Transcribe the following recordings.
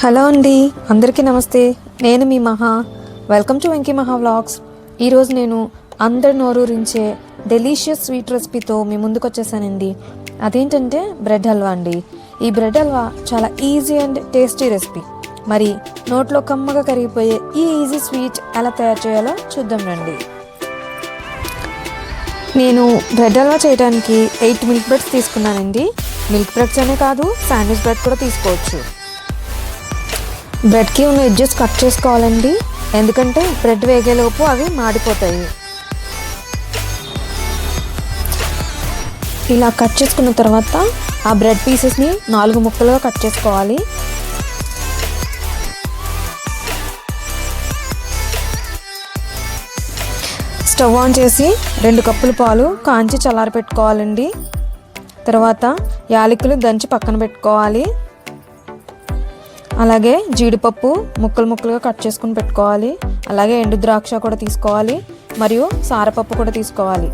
Hello అండి, అందరికీ నమస్తే. నేను మీ మహా. వెల్కమ్ టు వెంకీ మహా వ్లాగ్స్. ఈరోజు నేను అందరి నోరూరించే డెలీషియస్ స్వీట్ రెసిపీతో మీ ముందుకు వచ్చేసానండి. అదేంటంటే బ్రెడ్ హల్వా అండి. ఈ బ్రెడ్ హల్వా చాలా ఈజీ అండ్ టేస్టీ రెసిపీ. మరి నోట్లో కమ్మగా కరిగిపోయే ఈ ఈజీ స్వీట్ ఎలా తయారు చేయాలో చూద్దాం రండి. నేను బ్రెడ్ హల్వా చేయడానికి 8 మిల్క్ బ్రెడ్స్ తీసుకున్నానండి. మిల్క్ బ్రెడ్స్ అనే కాదు, శాండ్విచ్ బ్రెడ్ కూడా తీసుకోవచ్చు. బ్రెడ్కి ఉన్న ఎడ్జెస్ కట్ చేసుకోవాలండి, ఎందుకంటే బ్రెడ్ వేగేలోపు అవి మాడిపోతాయి. ఇలా కట్ చేసుకున్న తర్వాత ఆ బ్రెడ్ పీసెస్ని 4 ముక్కలుగా కట్ చేసుకోవాలి. స్టవ్ ఆన్ చేసి 2 కప్పుల పాలు కాంచి చల్లారి పెట్టుకోవాలండి. తర్వాత యాలకులు దంచి పక్కన పెట్టుకోవాలి. అలాగే జీడిపప్పు ముక్కలుగా కట్ చేసుకుని పెట్టుకోవాలి. అలాగే ఎండు ద్రాక్ష కూడా తీసుకోవాలి, మరియు సారపప్పు కూడా తీసుకోవాలి.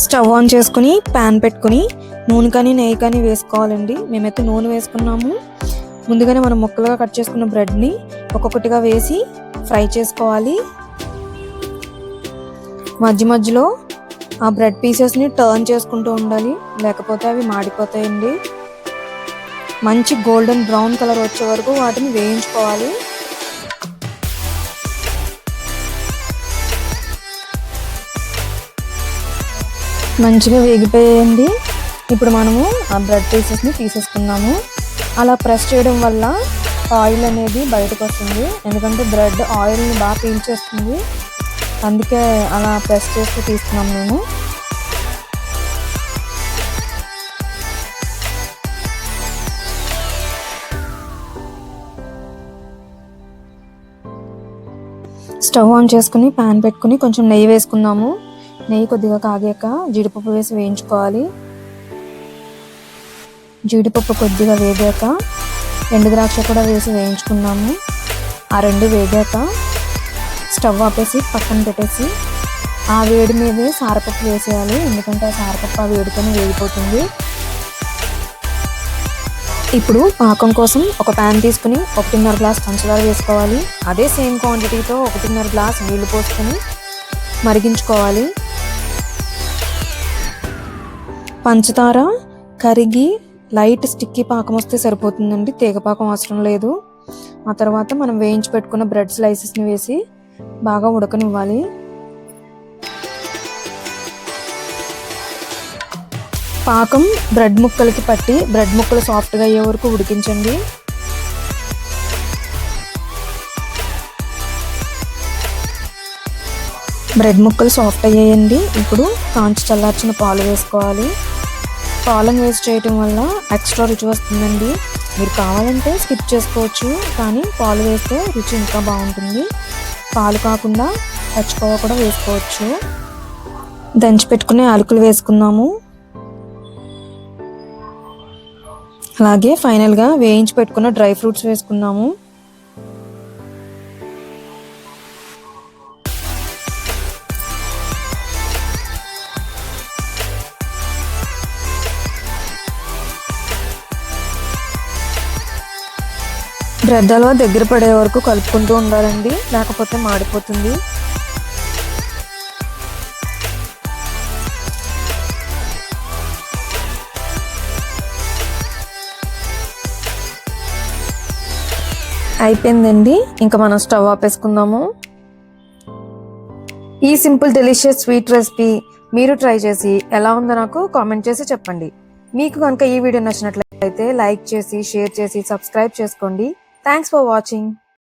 స్టవ్ ఆన్ చేసుకుని ప్యాన్ పెట్టుకుని నూనె కానీ నెయ్యి కానీ వేసుకోవాలండి. మేమైతే నూనె వేసుకున్నాము. ముందుగానే మనం ముక్కలుగా కట్ చేసుకున్న బ్రెడ్ని ఒక్కొక్కటిగా వేసి ఫ్రై చేసుకోవాలి. మధ్యలో ఆ బ్రెడ్ పీసెస్ని టర్న్ చేసుకుంటూ ఉండాలి, లేకపోతే అవి మాడిపోతాయండి. మంచి గోల్డెన్ బ్రౌన్ కలర్ వచ్చే వరకు వాటిని వేయించుకోవాలి. మంచిగా వేగిపోయాయండి. ఇప్పుడు మనము ఆ బ్రెడ్ పీసెస్ని తీసేసుకున్నాము. అలా ప్రెస్ చేయడం వల్ల ఆయిల్ అనేది బయటకు వస్తుంది, ఎందుకంటే బ్రెడ్ ఆయిల్ని బాగా పీల్చేస్తుంది. అందుకే అలా ప్రెస్ చేస్తూ తీస్తున్నాము మేము. స్టవ్ ఆన్ చేసుకుని ప్యాన్ పెట్టుకుని కొంచెం నెయ్యి వేసుకుందాము. నెయ్యి కొద్దిగా కాగాక జీడిపప్పు వేసి వేయించుకోవాలి. జీడిపప్పు కొద్దిగా వేగాక ఎండు ద్రాక్ష కూడా వేసి వేయించుకున్నాము. ఆ 2 వేగాక స్టవ్ ఆపేసి పక్కన పెట్టేసి ఆ వేడి మీదే సారపప్పు వేసేయాలి, ఎందుకంటే ఆ సారపప్పు ఆ వేడితోనే వేగిపోతుంది. ఇప్పుడు పాకం కోసం ఒక ప్యాన్ తీసుకుని 1.5 గ్లాస్ పంచదార వేసుకోవాలి. అదే సేమ్ క్వాంటిటీతో 1.5 గ్లాస్ నీళ్లు పోసుకొని మరిగించుకోవాలి. పంచదార కరిగి లైట్ స్టిక్కీ పాకం వస్తే సరిపోతుందండి, తీగ పాకం అవసరం లేదు. ఆ తర్వాత మనం వేయించి పెట్టుకున్న బ్రెడ్ స్లైసెస్ని వేసి బాగా ఉడకనివ్వాలి. పాకం బ్రెడ్ ముక్కలకి పట్టి బ్రెడ్ ముక్కలు సాఫ్ట్గా అయ్యే వరకు ఉడికించండి. బ్రెడ్ ముక్కలు సాఫ్ట్ అయ్యాయండి. ఇప్పుడు కాంచి చల్లార్చిన పాలు వేసుకోవాలి. పాలను వేస్ట్ చేయటం వల్ల ఎక్స్ట్రా రుచి వస్తుందండి. మీరు కావాలంటే స్కిప్ చేసుకోవచ్చు, కానీ పాలు వేస్తే రుచి ఇంకా బాగుంటుంది. పాలు కాకుండా పచ్చికోవ కూడా వేసుకోవచ్చు. దంచి పెట్టుకునే యాలకులు వేసుకున్నాము. అలాగే ఫైనల్గా వేయించి పెట్టుకున్న డ్రై ఫ్రూట్స్ వేసుకున్నాము. బ్రెడ్ హల్వా దగ్గర పడే వరకు కలుపుకుంటూ ఉండాలండి, లేకపోతే మాడిపోతుంది. అయిపోయిందండి, ఇంకా మనం స్టవ్ ఆపేసుకుందాము. ఈ సింపుల్ డెలిషియస్ స్వీట్ రెసిపీ మీరు ట్రై చేసి ఎలా ఉందో నాకు కామెంట్ చేసి చెప్పండి. మీకు కనుక ఈ వీడియో నచ్చినట్లయితే లైక్ చేసి, షేర్ చేసి, సబ్స్క్రైబ్ చేసుకోండి. Thanks for watching.